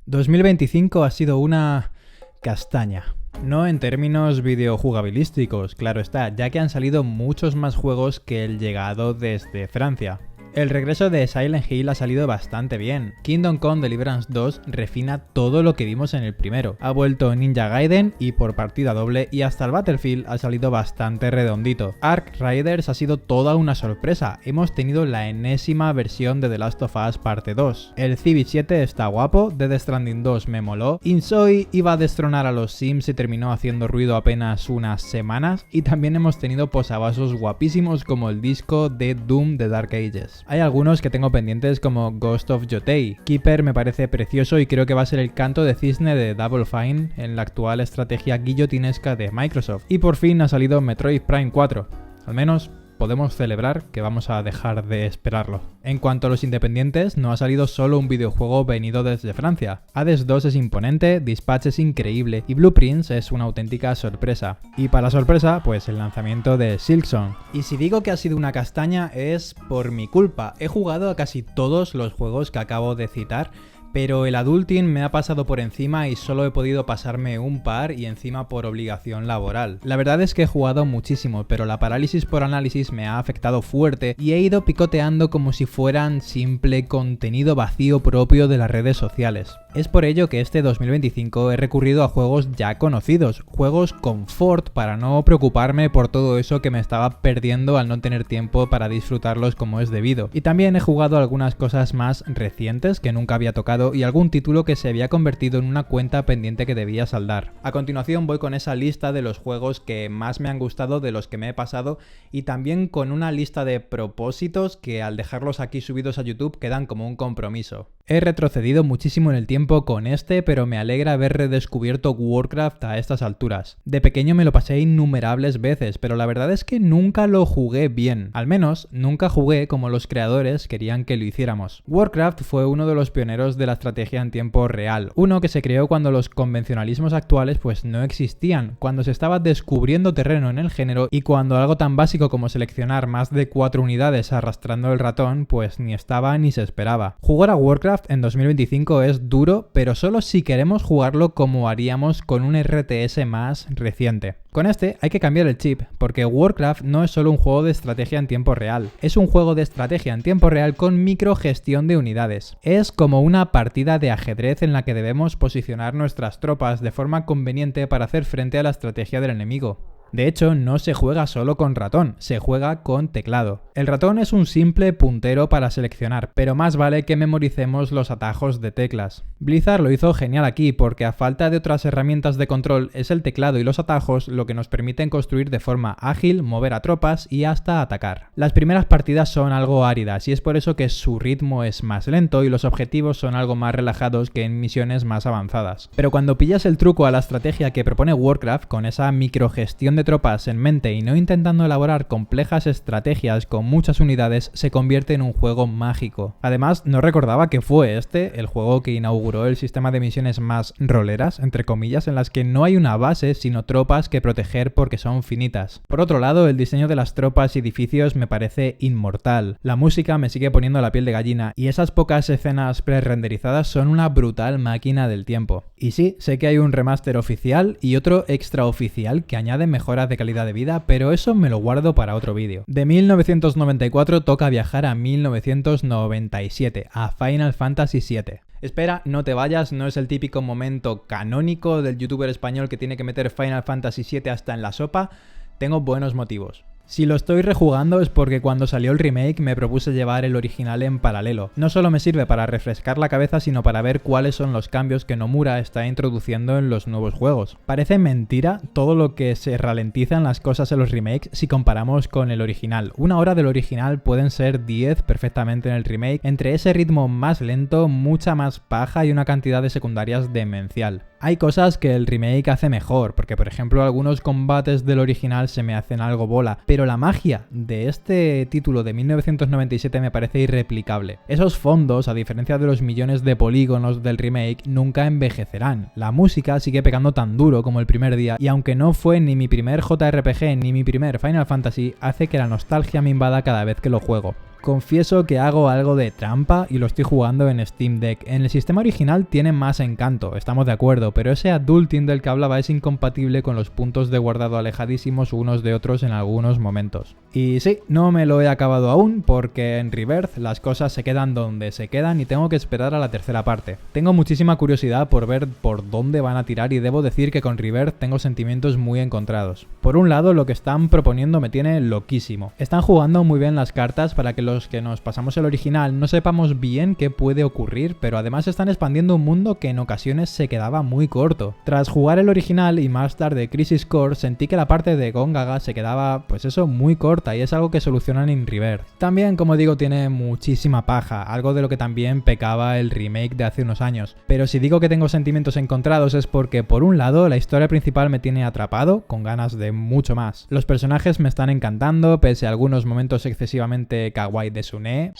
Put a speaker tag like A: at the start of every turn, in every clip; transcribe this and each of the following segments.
A: 2025 ha sido una castaña. No en términos videojugabilísticos, claro está, ya que han salido muchos más juegos que el llegado desde Francia. El regreso de Silent Hill ha salido bastante bien. Kingdom Come Deliverance 2 refina todo lo que vimos en el primero. Ha vuelto Ninja Gaiden y por partida doble, y hasta el Battlefield ha salido bastante redondito. Ark Riders ha sido toda una sorpresa. Hemos tenido la enésima versión de The Last of Us parte 2. El Civ 7 está guapo, Death Stranding 2 me moló, Insoi iba a destronar a los Sims y terminó haciendo ruido apenas unas semanas, y también hemos tenido posavasos guapísimos como el disco de Doom de Dark Ages. Hay algunos que tengo pendientes como Ghost of Yotei. Keeper me parece precioso y creo que va a ser el canto de cisne de Double Fine en la actual estrategia guillotinesca de Microsoft. Y por fin ha salido Metroid Prime 4. Al menos podemos celebrar que vamos a dejar de esperarlo. En cuanto a los independientes, no ha salido solo un videojuego venido desde Francia. Hades 2 es imponente, Dispatch es increíble y Blueprints es una auténtica sorpresa. Y para sorpresa, pues el lanzamiento de Silksong. Y si digo que ha sido una castaña es por mi culpa. He jugado a casi todos los juegos que acabo de citar, pero el Adulting me ha pasado por encima y solo he podido pasarme un par y encima por obligación laboral. La verdad es que he jugado muchísimo, pero la parálisis por análisis me ha afectado fuerte y he ido picoteando como si fueran simple contenido vacío propio de las redes sociales. Es por ello que este 2025 he recurrido a juegos ya conocidos, juegos confort para no preocuparme por todo eso que me estaba perdiendo al no tener tiempo para disfrutarlos como es debido. Y también he jugado algunas cosas más recientes que nunca había tocado y algún título que se había convertido en una cuenta pendiente que debía saldar. A continuación voy con esa lista de los juegos que más me han gustado, de los que me he pasado, y también con una lista de propósitos que al dejarlos aquí subidos a YouTube quedan como un compromiso. He retrocedido muchísimo en el tiempo con este, pero me alegra haber redescubierto Warcraft a estas alturas. De pequeño me lo pasé innumerables veces, pero la verdad es que nunca lo jugué bien. Al menos, nunca jugué como los creadores querían que lo hiciéramos. Warcraft fue uno de los pioneros de la estrategia en tiempo real, uno que se creó cuando los convencionalismos actuales pues no existían, cuando se estaba descubriendo terreno en el género y cuando algo tan básico como seleccionar más de 4 unidades arrastrando el ratón pues ni estaba ni se esperaba. Jugar a Warcraft en 2025 es duro, pero solo si queremos jugarlo como haríamos con un RTS más reciente. Con este hay que cambiar el chip, porque Warcraft no es solo un juego de estrategia en tiempo real, es un juego de estrategia en tiempo real con microgestión de unidades. Es como una partida de ajedrez en la que debemos posicionar nuestras tropas de forma conveniente para hacer frente a la estrategia del enemigo. De hecho, no se juega solo con ratón, se juega con teclado. El ratón es un simple puntero para seleccionar, pero más vale que memoricemos los atajos de teclas. Blizzard lo hizo genial aquí porque a falta de otras herramientas de control es el teclado y los atajos lo que nos permiten construir de forma ágil, mover a tropas y hasta atacar. Las primeras partidas son algo áridas y es por eso que su ritmo es más lento y los objetivos son algo más relajados que en misiones más avanzadas. Pero cuando pillas el truco a la estrategia que propone Warcraft con esa microgestión de tropas en mente y no intentando elaborar complejas estrategias con muchas unidades, se convierte en un juego mágico. Además, no recordaba que fue este el juego que inauguró el sistema de misiones más roleras, entre comillas, en las que no hay una base sino tropas que proteger porque son finitas. Por otro lado, el diseño de las tropas y edificios me parece inmortal. La música me sigue poniendo la piel de gallina y esas pocas escenas pre-renderizadas son una brutal máquina del tiempo. Y sí, sé que hay un remaster oficial y otro extraoficial que añade mejoras de calidad de vida, pero eso me lo guardo para otro vídeo. De 1994 toca viajar a 1997, a Final Fantasy VII. Espera, no te vayas, no es el típico momento canónico del youtuber español que tiene que meter Final Fantasy VII hasta en la sopa. Tengo buenos motivos. Si lo estoy rejugando es porque cuando salió el remake me propuse llevar el original en paralelo. No solo me sirve para refrescar la cabeza, sino para ver cuáles son los cambios que Nomura está introduciendo en los nuevos juegos. Parece mentira todo lo que se ralentizan las cosas en los remakes si comparamos con el original. Una hora del original pueden ser 10 perfectamente en el remake, entre ese ritmo más lento, mucha más paja y una cantidad de secundarias demencial. Hay cosas que el remake hace mejor, porque por ejemplo algunos combates del original se me hacen algo bola, pero la magia de este título de 1997 me parece irreplicable. Esos fondos, a diferencia de los millones de polígonos del remake, nunca envejecerán. La música sigue pegando tan duro como el primer día, y aunque no fue ni mi primer JRPG ni mi primer Final Fantasy, hace que la nostalgia me invada cada vez que lo juego. Confieso que hago algo de trampa y lo estoy jugando en Steam Deck. En el sistema original tiene más encanto, estamos de acuerdo, pero ese adulting del que hablaba es incompatible con los puntos de guardado alejadísimos unos de otros en algunos momentos. Y sí, no me lo he acabado aún porque en Rebirth las cosas se quedan donde se quedan y tengo que esperar a la tercera parte. Tengo muchísima curiosidad por ver por dónde van a tirar y debo decir que con Rebirth tengo sentimientos muy encontrados. Por un lado, lo que están proponiendo me tiene loquísimo. Están jugando muy bien las cartas para que los que nos pasamos el original no sepamos bien qué puede ocurrir, pero además están expandiendo un mundo que en ocasiones se quedaba muy corto. Tras jugar el original y más tarde Crisis Core, sentí que la parte de Gongaga se quedaba, pues eso, muy corta y es algo que solucionan en Rebirth. También, como digo, tiene muchísima paja, algo de lo que también pecaba el remake de hace unos años. Pero si digo que tengo sentimientos encontrados es porque, por un lado, la historia principal me tiene atrapado, con ganas de mucho más. Los personajes me están encantando, pese a algunos momentos excesivamente kawaii de Sune.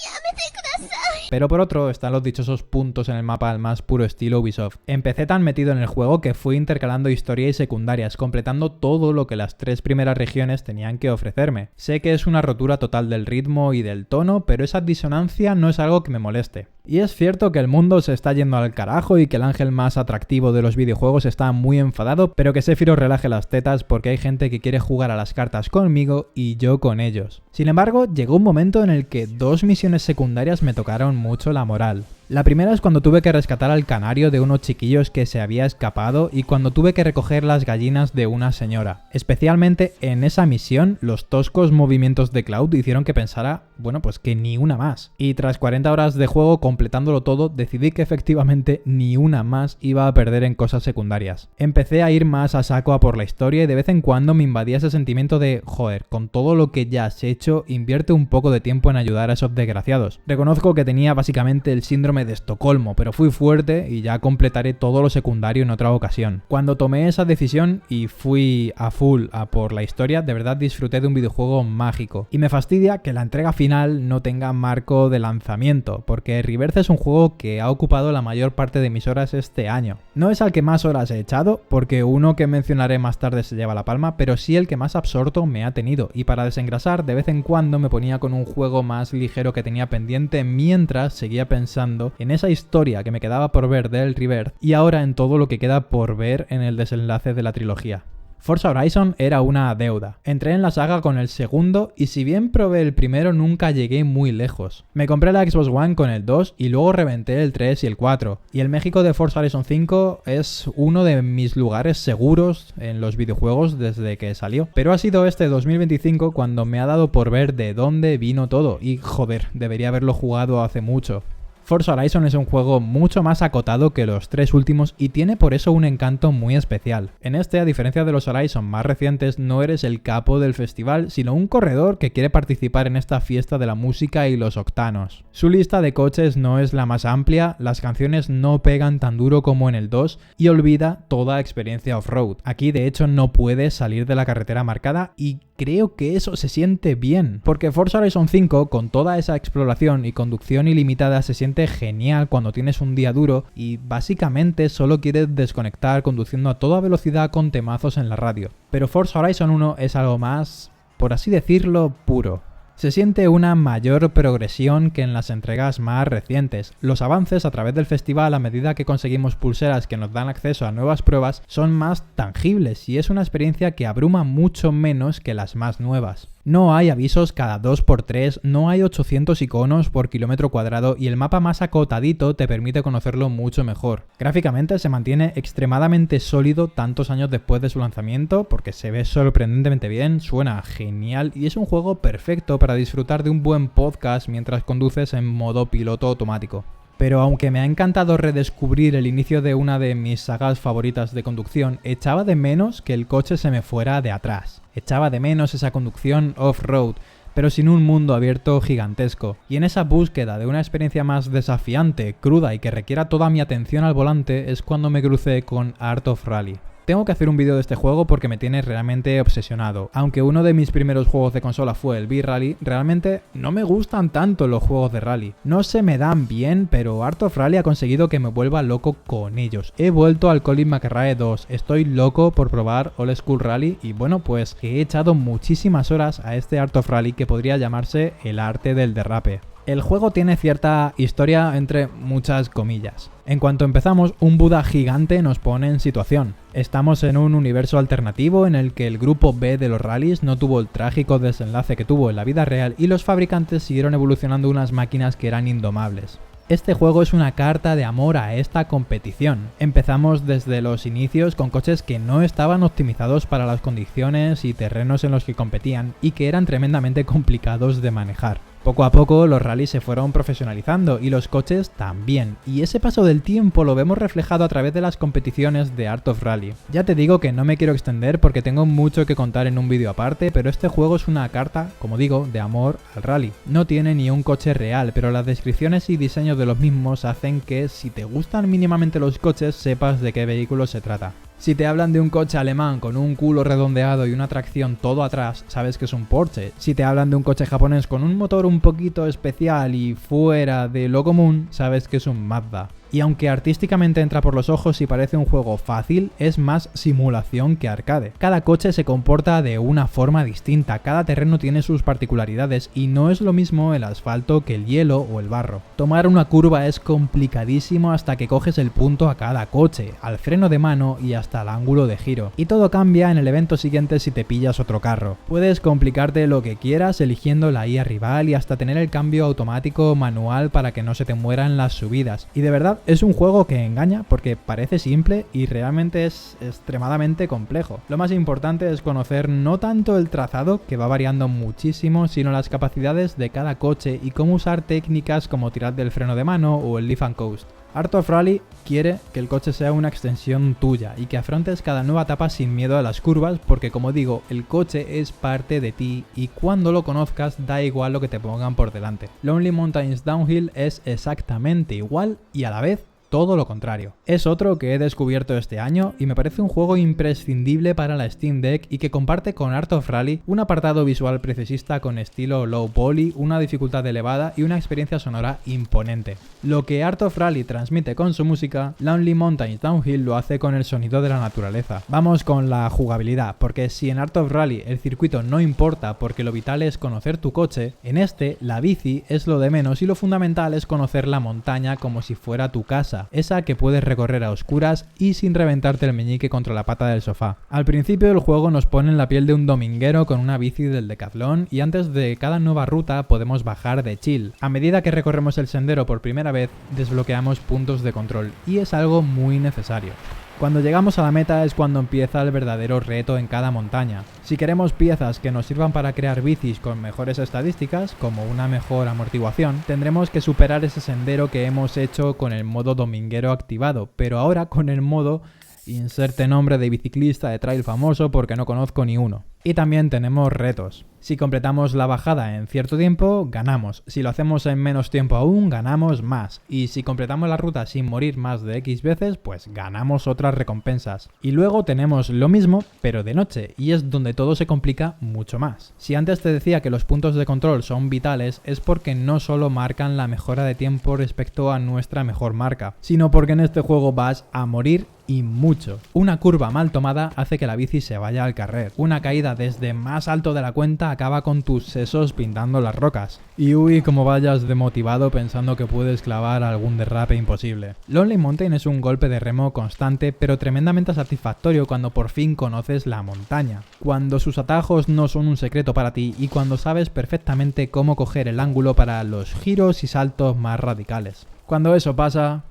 A: Pero por otro, están los dichosos puntos en el mapa al más puro estilo Ubisoft. Empecé tan metido en el juego que fui intercalando historia y secundarias, completando todo lo que las 3 primeras regiones tenían que ofrecerme. Sé que es una rotura total del ritmo y del tono, pero esa disonancia no es algo que me moleste. Y es cierto que el mundo se está yendo al carajo y que el ángel más atractivo de los videojuegos está muy enfadado, pero que Sephiroth relaje las tetas porque hay gente que quiere jugar a las cartas conmigo y yo con ellos. Sin embargo, llegó un momento en el que 2 misiones secundarias me tocaron mucho la moral. La primera es cuando tuve que rescatar al canario de unos chiquillos que se había escapado y cuando tuve que recoger las gallinas de una señora. Especialmente en esa misión, los toscos movimientos de Cloud hicieron que pensara, bueno, pues que ni una más. Y tras 40 horas de juego completándolo todo, decidí que efectivamente ni una más iba a perder en cosas secundarias. Empecé a ir más a saco a por la historia y de vez en cuando me invadía ese sentimiento de, joder, con todo lo que ya has hecho, invierte un poco de tiempo en ayudar a esos desgraciados. Reconozco que tenía básicamente el síndrome de Estocolmo, pero fui fuerte y ya completaré todo lo secundario en otra ocasión. Cuando tomé esa decisión y fui a full a por la historia, de verdad disfruté de un videojuego mágico. Y me fastidia que la entrega final no tenga marco de lanzamiento, porque Rebirth es un juego que ha ocupado la mayor parte de mis horas este año. No es al que más horas he echado, porque uno que mencionaré más tarde se lleva la palma, pero sí el que más absorto me ha tenido, y para desengrasar de vez en cuando me ponía con un juego más ligero que tenía pendiente mientras seguía pensando en esa historia que me quedaba por ver del Rebirth y ahora en todo lo que queda por ver en el desenlace de la trilogía. Forza Horizon era una deuda. Entré en la saga con el segundo y si bien probé el primero nunca llegué muy lejos. Me compré la Xbox One con el 2 y luego reventé el 3 y el 4. Y el México de Forza Horizon 5 es uno de mis lugares seguros en los videojuegos desde que salió. Pero ha sido este 2025 cuando me ha dado por ver de dónde vino todo y joder, debería haberlo jugado hace mucho. Forza Horizon es un juego mucho más acotado que los 3 últimos y tiene por eso un encanto muy especial. En este, a diferencia de los Horizon más recientes, no eres el capo del festival, sino un corredor que quiere participar en esta fiesta de la música y los octanos. Su lista de coches no es la más amplia, las canciones no pegan tan duro como en el 2 y olvida toda experiencia off-road. Aquí de hecho no puedes salir de la carretera marcada y creo que eso se siente bien, porque Forza Horizon 5 con toda esa exploración y conducción ilimitada se siente genial cuando tienes un día duro y básicamente solo quieres desconectar conduciendo a toda velocidad con temazos en la radio. Pero Forza Horizon 1 es algo más, por así decirlo, puro. Se siente una mayor progresión que en las entregas más recientes. Los avances a través del festival a medida que conseguimos pulseras que nos dan acceso a nuevas pruebas son más tangibles y es una experiencia que abruma mucho menos que las más nuevas. No hay avisos cada 2×3, no hay 800 iconos por kilómetro cuadrado y el mapa más acotadito te permite conocerlo mucho mejor. Gráficamente se mantiene extremadamente sólido tantos años después de su lanzamiento porque se ve sorprendentemente bien, suena genial y es un juego perfecto para disfrutar de un buen podcast mientras conduces en modo piloto automático. Pero aunque me ha encantado redescubrir el inicio de una de mis sagas favoritas de conducción, echaba de menos que el coche se me fuera de atrás. Echaba de menos esa conducción off-road, pero sin un mundo abierto gigantesco. Y en esa búsqueda de una experiencia más desafiante, cruda y que requiera toda mi atención al volante es cuando me crucé con Art of Rally. Tengo que hacer un vídeo de este juego porque me tiene realmente obsesionado. Aunque uno de mis primeros juegos de consola fue el V-Rally, realmente no me gustan tanto los juegos de rally. No se me dan bien, pero Art of Rally ha conseguido que me vuelva loco con ellos. He vuelto al Colin McRae 2, estoy loco por probar Old School Rally y bueno, pues he echado muchísimas horas a este Art of Rally que podría llamarse el arte del derrape. El juego tiene cierta historia entre muchas comillas. En cuanto empezamos, un Buda gigante nos pone en situación. Estamos en un universo alternativo en el que el grupo B de los rallies no tuvo el trágico desenlace que tuvo en la vida real y los fabricantes siguieron evolucionando unas máquinas que eran indomables. Este juego es una carta de amor a esta competición. Empezamos desde los inicios con coches que no estaban optimizados para las condiciones y terrenos en los que competían y que eran tremendamente complicados de manejar. Poco a poco los rallies se fueron profesionalizando y los coches también, y ese paso del tiempo lo vemos reflejado a través de las competiciones de Art of Rally. Ya te digo que no me quiero extender porque tengo mucho que contar en un vídeo aparte, pero este juego es una carta, como digo, de amor al rally. No tiene ni un coche real, pero las descripciones y diseños de los mismos hacen que si te gustan mínimamente los coches sepas de qué vehículo se trata. Si te hablan de un coche alemán con un culo redondeado y una tracción todo atrás, sabes que es un Porsche. Si te hablan de un coche japonés con un motor un poquito especial y fuera de lo común, sabes que es un Mazda. Y aunque artísticamente entra por los ojos y parece un juego fácil, es más simulación que arcade. Cada coche se comporta de una forma distinta, cada terreno tiene sus particularidades y no es lo mismo el asfalto que el hielo o el barro. Tomar una curva es complicadísimo hasta que coges el punto a cada coche, al freno de mano y hasta el ángulo de giro. Y todo cambia en el evento siguiente si te pillas otro carro. Puedes complicarte lo que quieras eligiendo la IA rival y hasta tener el cambio automático manual para que no se te mueran las subidas. Y de verdad, es un juego que engaña porque parece simple y realmente es extremadamente complejo. Lo más importante es conocer no tanto el trazado, que va variando muchísimo, sino las capacidades de cada coche y cómo usar técnicas como tirar del freno de mano o el lift and coast. Art of Rally quiere que el coche sea una extensión tuya y que afrontes cada nueva etapa sin miedo a las curvas porque, como digo, el coche es parte de ti y cuando lo conozcas da igual lo que te pongan por delante. Lonely Mountains Downhill es exactamente igual y a la vez todo lo contrario. Es otro que he descubierto este año y me parece un juego imprescindible para la Steam Deck y que comparte con Art of Rally un apartado visual precisista con estilo low poly, una dificultad elevada y una experiencia sonora imponente. Lo que Art of Rally transmite con su música, Lonely Mountains Downhill lo hace con el sonido de la naturaleza. Vamos con la jugabilidad, porque si en Art of Rally el circuito no importa porque lo vital es conocer tu coche, en este la bici es lo de menos y lo fundamental es conocer la montaña como si fuera tu casa. Esa que puedes recorrer a oscuras y sin reventarte el meñique contra la pata del sofá. Al principio el juego nos pone en la piel de un dominguero con una bici del Decathlon y antes de cada nueva ruta podemos bajar de chill. A medida que recorremos el sendero por primera vez desbloqueamos puntos de control y es algo muy necesario. Cuando llegamos a la meta es cuando empieza el verdadero reto en cada montaña. Si queremos piezas que nos sirvan para crear bicis con mejores estadísticas, como una mejor amortiguación, tendremos que superar ese sendero que hemos hecho con el modo dominguero activado, pero ahora con el modo inserte nombre de biciclista de trail famoso porque no conozco ni uno. Y también tenemos retos. Si completamos la bajada en cierto tiempo, ganamos. Si lo hacemos en menos tiempo aún, ganamos más. Y si completamos la ruta sin morir más de X veces, pues ganamos otras recompensas. Y luego tenemos lo mismo, pero de noche, y es donde todo se complica mucho más. Si antes te decía que los puntos de control son vitales, es porque no solo marcan la mejora de tiempo respecto a nuestra mejor marca, sino porque en este juego vas a morir y mucho. Una curva mal tomada hace que la bici se vaya al carrer. Una caída desde más alto de la cuenta acaba con tus sesos pintando las rocas. Y uy, como vayas demotivado pensando que puedes clavar algún derrape imposible. Lonely Mountain es un golpe de remo constante pero tremendamente satisfactorio cuando por fin conoces la montaña. Cuando sus atajos no son un secreto para ti y cuando sabes perfectamente cómo coger el ángulo para los giros y saltos más radicales. Cuando eso pasa...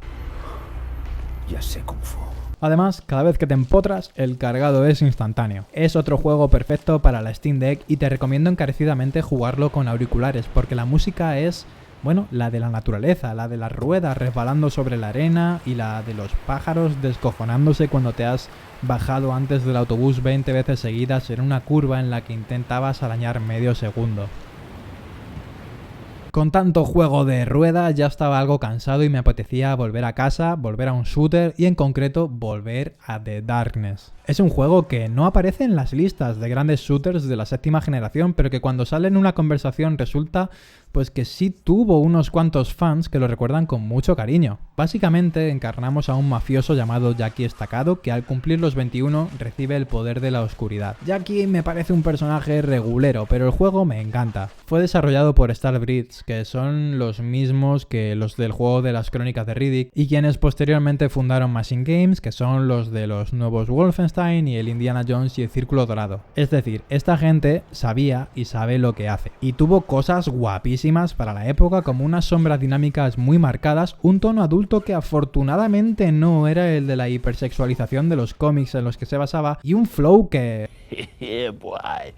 B: ya sé Kung Fu.
A: Además, cada vez que te empotras, el cargado es instantáneo. Es otro juego perfecto para la Steam Deck y te recomiendo encarecidamente jugarlo con auriculares porque la música es, bueno, la de la naturaleza, la de las ruedas resbalando sobre la arena y la de los pájaros descojonándose cuando te has bajado antes del autobús 20 veces seguidas en una curva en la que intentabas arañar medio segundo. Con tanto juego de rueda ya estaba algo cansado y me apetecía volver a casa, volver a un shooter y en concreto volver a The Darkness. Es un juego que no aparece en las listas de grandes shooters de la séptima generación, pero que cuando sale en una conversación resulta pues que sí tuvo unos cuantos fans que lo recuerdan con mucho cariño. Básicamente encarnamos a un mafioso llamado Jackie Estacado que al cumplir los 21 recibe el poder de la oscuridad. Jackie me parece un personaje regulero, pero el juego me encanta. Fue desarrollado por Starbreeze, que son los mismos que los del juego de las Crónicas de Riddick, y quienes posteriormente fundaron Machine Games, que son los de los nuevos Wolfenstein y el Indiana Jones y el Círculo Dorado. Es decir, esta gente sabía y sabe lo que hace. Y tuvo cosas guapísimas para la época, como unas sombras dinámicas muy marcadas, un tono adulto que afortunadamente no era el de la hipersexualización de los cómics en los que se basaba, y un flow que...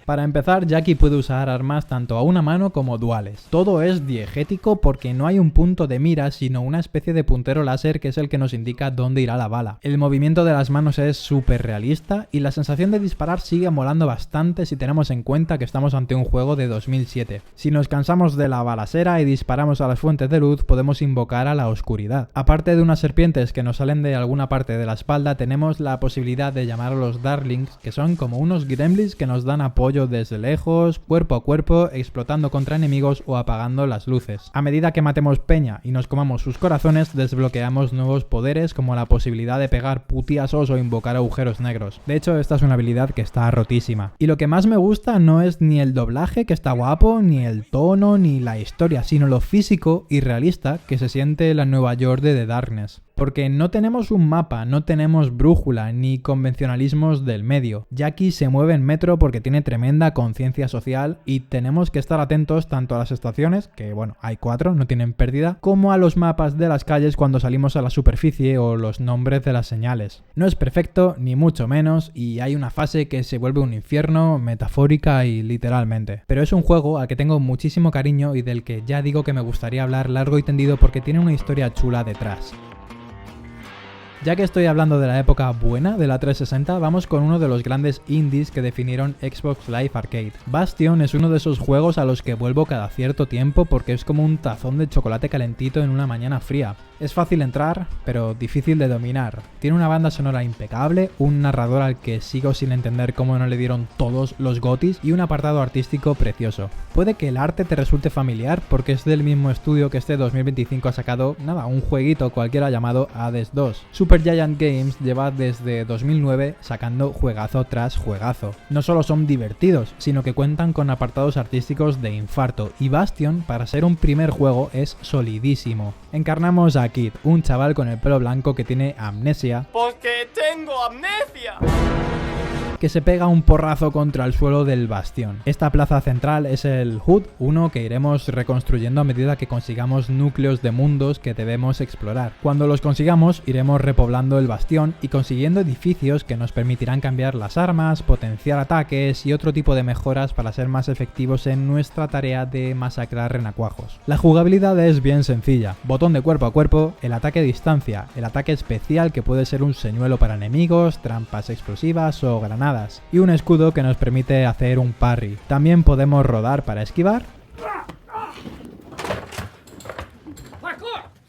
A: Para empezar, Jackie puede usar armas tanto a una mano como duales. Todo es diegético porque no hay un punto de mira, sino una especie de puntero láser que es el que nos indica dónde irá la bala. El movimiento de las manos es súper realista y la sensación de disparar sigue molando bastante si tenemos en cuenta que estamos ante un juego de 2007. Si nos cansamos de la balacera y disparamos a las fuentes de luz, podemos invocar a la oscuridad. Aparte de unas serpientes que nos salen de alguna parte de la espalda, tenemos la posibilidad de llamar a los Darlings, que son como unos gremlins que nos dan apoyo desde lejos, cuerpo a cuerpo, explotando contra enemigos o apagando las luces. A medida que matemos peña y nos comamos sus corazones, desbloqueamos nuevos poderes como la posibilidad de pegar putiasos o invocar agujeros negros. De hecho, esta es una habilidad que está rotísima. Y lo que más me gusta no es ni el doblaje, que está guapo, ni el tono, ni la historia, sino lo físico y realista que se siente la Nueva York de The Darkness. Porque no tenemos un mapa, no tenemos brújula, ni convencionalismos del medio. Jackie se mueve en metro porque tiene tremenda conciencia social y tenemos que estar atentos tanto a las estaciones, que bueno, hay 4, no tienen pérdida, como a los mapas de las calles cuando salimos a la superficie o los nombres de las señales. No es perfecto, ni mucho menos, y hay una fase que se vuelve un infierno, metafórica y literalmente. Pero es un juego al que tengo muchísimo cariño y del que ya digo que me gustaría hablar largo y tendido porque tiene una historia chula detrás. Ya que estoy hablando de la época buena de la 360, vamos con uno de los grandes indies que definieron Xbox Live Arcade. Bastion es uno de esos juegos a los que vuelvo cada cierto tiempo porque es como un tazón de chocolate calentito en una mañana fría. Es fácil entrar, pero difícil de dominar. Tiene una banda sonora impecable, un narrador al que sigo sin entender cómo no le dieron todos los GOTYs y un apartado artístico precioso. Puede que el arte te resulte familiar porque es del mismo estudio que este 2025 ha sacado, un jueguito cualquiera llamado Hades 2. Supergiant Games lleva desde 2009 sacando juegazo tras juegazo. No solo son divertidos, sino que cuentan con apartados artísticos de infarto, y Bastion, para ser un primer juego, es solidísimo. Encarnamos a Kid, un chaval con el pelo blanco que tiene amnesia.
C: ¡Porque tengo amnesia!
A: Que se pega un porrazo contra el suelo del bastión. Esta plaza central es el HUD 1 que iremos reconstruyendo a medida que consigamos núcleos de mundos que debemos explorar. Cuando los consigamos, iremos repoblando el bastión y consiguiendo edificios que nos permitirán cambiar las armas, potenciar ataques y otro tipo de mejoras para ser más efectivos en nuestra tarea de masacrar renacuajos. La jugabilidad es bien sencilla. Botón de cuerpo a cuerpo, el ataque a distancia, el ataque especial que puede ser un señuelo para enemigos, trampas explosivas o granadas, y un escudo que nos permite hacer un parry. También podemos rodar para esquivar.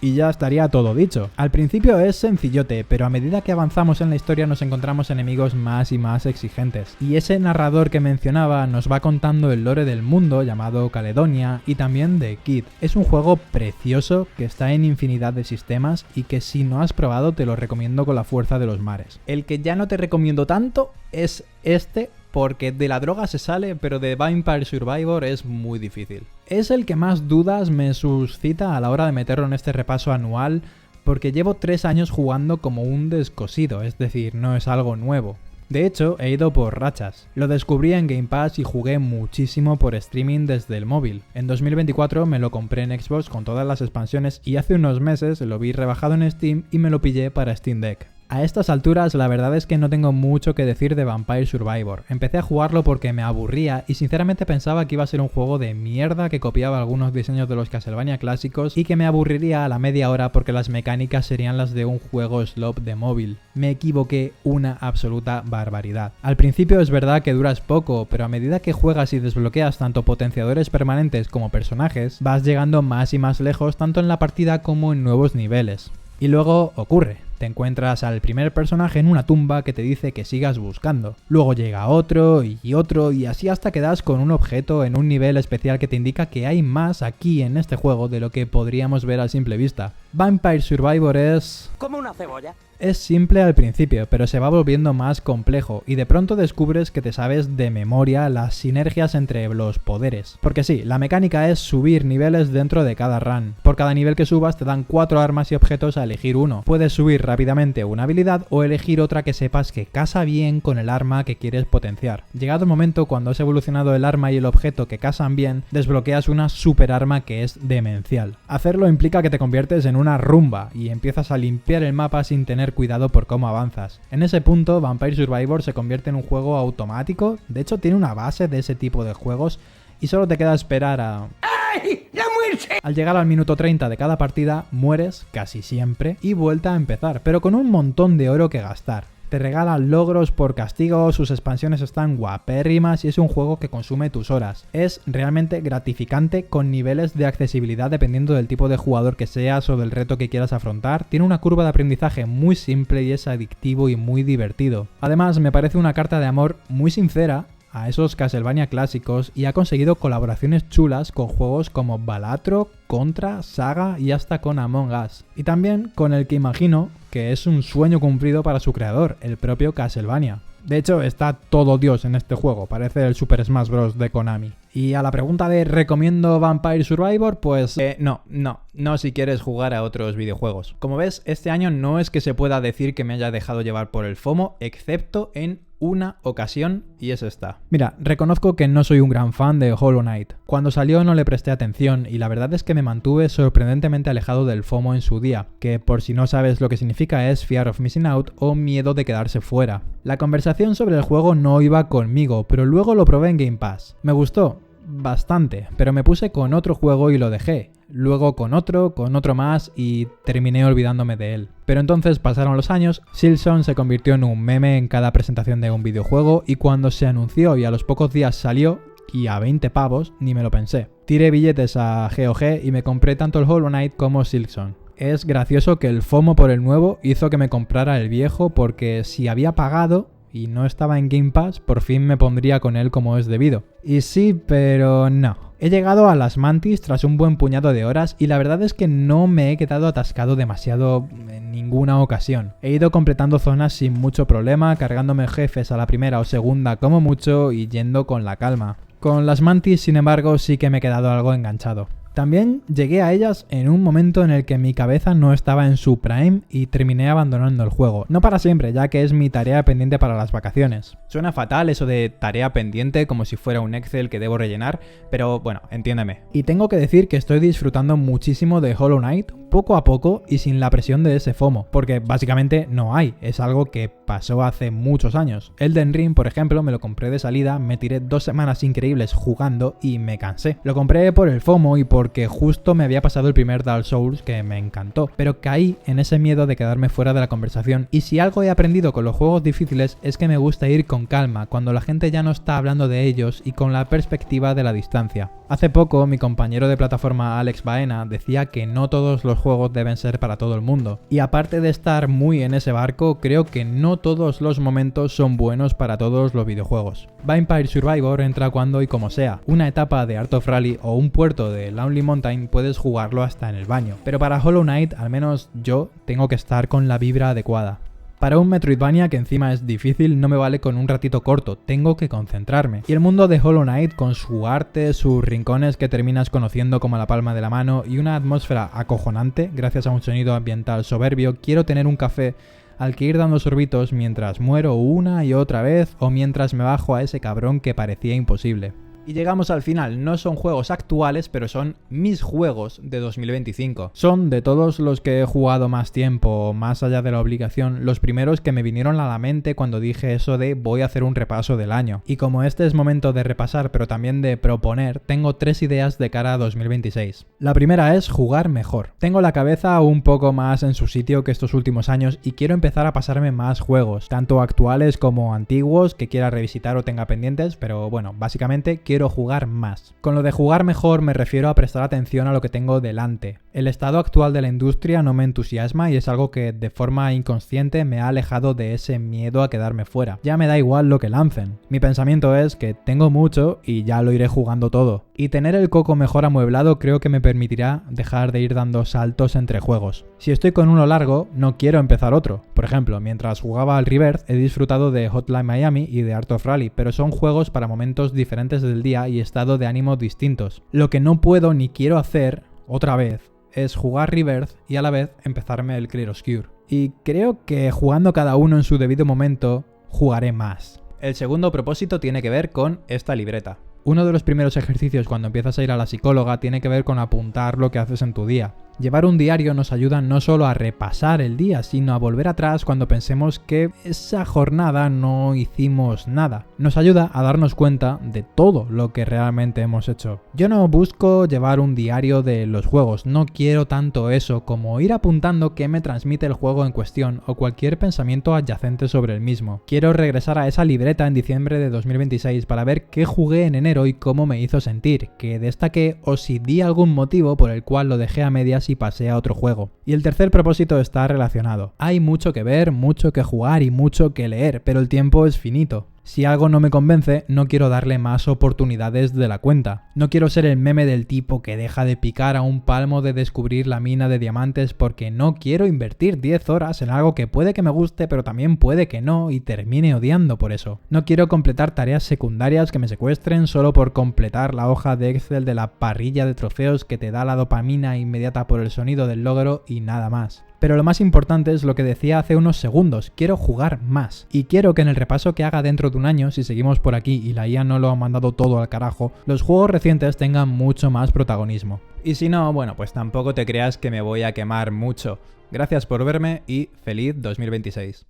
A: Y ya estaría todo dicho. Al principio es sencillote, pero a medida que avanzamos en la historia nos encontramos enemigos más y más exigentes. Y ese narrador que mencionaba nos va contando el lore del mundo llamado Caledonia y también de Kid. Es un juego precioso que está en infinidad de sistemas y que si no has probado te lo recomiendo con la fuerza de los mares. El que ya no te recomiendo tanto es este, porque de la droga se sale, pero de Vampire Survivor es muy difícil. Es el que más dudas me suscita a la hora de meterlo en este repaso anual, porque llevo 3 años jugando como un descosido, es decir, no es algo nuevo. De hecho, he ido por rachas. Lo descubrí en Game Pass y jugué muchísimo por streaming desde el móvil. En 2024 me lo compré en Xbox con todas las expansiones y hace unos meses lo vi rebajado en Steam y me lo pillé para Steam Deck. A estas alturas la verdad es que no tengo mucho que decir de Vampire Survivor. Empecé a jugarlo porque me aburría y sinceramente pensaba que iba a ser un juego de mierda que copiaba algunos diseños de los Castlevania clásicos y que me aburriría a la media hora porque las mecánicas serían las de un juego slop de móvil. Me equivoqué una absoluta barbaridad. Al principio es verdad que duras poco, pero a medida que juegas y desbloqueas tanto potenciadores permanentes como personajes, vas llegando más y más lejos tanto en la partida como en nuevos niveles. Y luego ocurre. Te encuentras al primer personaje en una tumba que te dice que sigas buscando. Luego llega otro y así hasta que das con un objeto en un nivel especial que te indica que hay más aquí en este juego de lo que podríamos ver a simple vista. Vampire Survivor es...
D: como una cebolla.
A: Es simple al principio, pero se va volviendo más complejo y de pronto descubres que te sabes de memoria las sinergias entre los poderes. Porque sí, la mecánica es subir niveles dentro de cada run. Por cada nivel que subas te dan 4 armas y objetos a elegir uno. Puedes subir rápidamente una habilidad o elegir otra que sepas que casa bien con el arma que quieres potenciar. Llegado el momento, cuando has evolucionado el arma y el objeto que casan bien, desbloqueas una super arma que es demencial. Hacerlo implica que te conviertes en una rumba y empiezas a limpiar el mapa sin tener cuidado por cómo avanzas. En ese punto, Vampire Survivor se convierte en un juego automático, de hecho tiene una base de ese tipo de juegos y solo te queda esperar a...
D: ¡Ay! ¡La muerte!
A: Al llegar al minuto 30 de cada partida, mueres casi siempre y vuelta a empezar, pero con un montón de oro que gastar. Te regalan logros por castigo, sus expansiones están guapérrimas y es un juego que consume tus horas. Es realmente gratificante con niveles de accesibilidad dependiendo del tipo de jugador que seas o del reto que quieras afrontar. Tiene una curva de aprendizaje muy simple y es adictivo y muy divertido. Además, me parece una carta de amor muy sincera a esos Castlevania clásicos y ha conseguido colaboraciones chulas con juegos como Balatro, Contra, Saga y hasta con Among Us. Y también con el que imagino que es un sueño cumplido para su creador, el propio Castlevania. De hecho, está todo Dios en este juego, parece el Super Smash Bros. De Konami. Y a la pregunta de ¿recomiendo Vampire Survivor? Pues no si quieres jugar a otros videojuegos. Como ves, este año no es que se pueda decir que me haya dejado llevar por el FOMO, excepto en una ocasión y es esta. Mira, reconozco que no soy un gran fan de Hollow Knight. Cuando salió no le presté atención y la verdad es que me mantuve sorprendentemente alejado del FOMO en su día, que por si no sabes lo que significa es Fear of Missing Out o miedo de quedarse fuera. La conversación sobre el juego no iba conmigo, pero luego lo probé en Game Pass. Me gustó bastante, pero me puse con otro juego y lo dejé. Luego con otro más y terminé olvidándome de él. Pero entonces pasaron los años, Silksong se convirtió en un meme en cada presentación de un videojuego y cuando se anunció y a los pocos días salió, y a 20 pavos, ni me lo pensé. Tiré billetes a GOG y me compré tanto el Hollow Knight como Silksong. Es gracioso que el FOMO por el nuevo hizo que me comprara el viejo porque si había pagado y no estaba en Game Pass, por fin me pondría con él como es debido. Y sí, pero no. He llegado a las Mantis tras un buen puñado de horas y la verdad es que no me he quedado atascado demasiado en ninguna ocasión. He ido completando zonas sin mucho problema, cargándome jefes a la primera o segunda como mucho y yendo con la calma. Con las Mantis, sin embargo, sí que me he quedado algo enganchado. También llegué a ellas en un momento en el que mi cabeza no estaba en su prime y terminé abandonando el juego. No para siempre, ya que es mi tarea pendiente para las vacaciones. Suena fatal eso de tarea pendiente como si fuera un Excel que debo rellenar, pero bueno, entiéndeme. Y tengo que decir que estoy disfrutando muchísimo de Hollow Knight, poco a poco y sin la presión de ese FOMO, porque básicamente no hay, es algo que pasó hace muchos años. Elden Ring, por ejemplo, me lo compré de salida, me tiré 2 semanas increíbles jugando y me cansé. Lo compré por el FOMO y porque justo me había pasado el primer Dark Souls que me encantó, pero caí en ese miedo de quedarme fuera de la conversación y si algo he aprendido con los juegos difíciles es que me gusta ir con calma, cuando la gente ya no está hablando de ellos y con la perspectiva de la distancia. Hace poco mi compañero de plataforma Alex Baena decía que no todos los juegos deben ser para todo el mundo, y aparte de estar muy en ese barco, creo que no todos los momentos son buenos para todos los videojuegos. Vampire Survivor entra cuando y como sea. Una etapa de Art of Rally o un puerto de Lonely Mountain puedes jugarlo hasta en el baño, pero para Hollow Knight, al menos yo, tengo que estar con la vibra adecuada. Para un Metroidvania que encima es difícil no me vale con un ratito corto, tengo que concentrarme. Y el mundo de Hollow Knight con su arte, sus rincones que terminas conociendo como la palma de la mano y una atmósfera acojonante gracias a un sonido ambiental soberbio, quiero tener un café al que ir dando sorbitos mientras muero una y otra vez o mientras me bajo a ese cabrón que parecía imposible. Y llegamos al final, no son juegos actuales, pero son mis juegos de 2025. Son de todos los que he jugado más tiempo, más allá de la obligación, los primeros que me vinieron a la mente cuando dije eso de voy a hacer un repaso del año. Y como este es momento de repasar, pero también de proponer, tengo 3 ideas de cara a 2026. La primera es jugar mejor. Tengo la cabeza un poco más en su sitio que estos últimos años y quiero empezar a pasarme más juegos, tanto actuales como antiguos, que quiera revisitar o tenga pendientes, pero bueno, básicamente quiero jugar más. Con lo de jugar mejor me refiero a prestar atención a lo que tengo delante. El estado actual de la industria no me entusiasma y es algo que de forma inconsciente me ha alejado de ese miedo a quedarme fuera. Ya me da igual lo que lancen. Mi pensamiento es que tengo mucho y ya lo iré jugando todo. Y tener el coco mejor amueblado creo que me permitirá dejar de ir dando saltos entre juegos. Si estoy con uno largo, no quiero empezar otro. Por ejemplo, mientras jugaba al Rebirth he disfrutado de Hotline Miami y de Art of Rally, pero son juegos para momentos diferentes del día y estado de ánimo distintos. Lo que no puedo ni quiero hacer, otra vez, es jugar Rebirth y a la vez empezarme el Clear Obscure. Y creo que jugando cada uno en su debido momento, jugaré más. El segundo propósito tiene que ver con esta libreta. Uno de los primeros ejercicios cuando empiezas a ir a la psicóloga tiene que ver con apuntar lo que haces en tu día. Llevar un diario nos ayuda no solo a repasar el día, sino a volver atrás cuando pensemos que esa jornada no hicimos nada. Nos ayuda a darnos cuenta de todo lo que realmente hemos hecho. Yo no busco llevar un diario de los juegos, no quiero tanto eso como ir apuntando qué me transmite el juego en cuestión o cualquier pensamiento adyacente sobre el mismo. Quiero regresar a esa libreta en diciembre de 2026 para ver qué jugué en enero y cómo me hizo sentir, qué destaqué o si di algún motivo por el cual lo dejé a medias y pasé a otro juego. Y el tercer propósito está relacionado. Hay mucho que ver, mucho que jugar y mucho que leer, pero el tiempo es finito. Si algo no me convence, no quiero darle más oportunidades de la cuenta. No quiero ser el meme del tipo que deja de picar a un palmo de descubrir la mina de diamantes porque no quiero invertir 10 horas en algo que puede que me guste pero también puede que no y termine odiando por eso. No quiero completar tareas secundarias que me secuestren solo por completar la hoja de Excel de la parrilla de trofeos que te da la dopamina inmediata por el sonido del logro y nada más. Pero lo más importante es lo que decía hace unos segundos, quiero jugar más. Y quiero que en el repaso que haga dentro de un año, si seguimos por aquí y la IA no lo ha mandado todo al carajo, los juegos recientes tengan mucho más protagonismo. Y si no, bueno, pues tampoco te creas que me voy a quemar mucho. Gracias por verme y feliz 2026.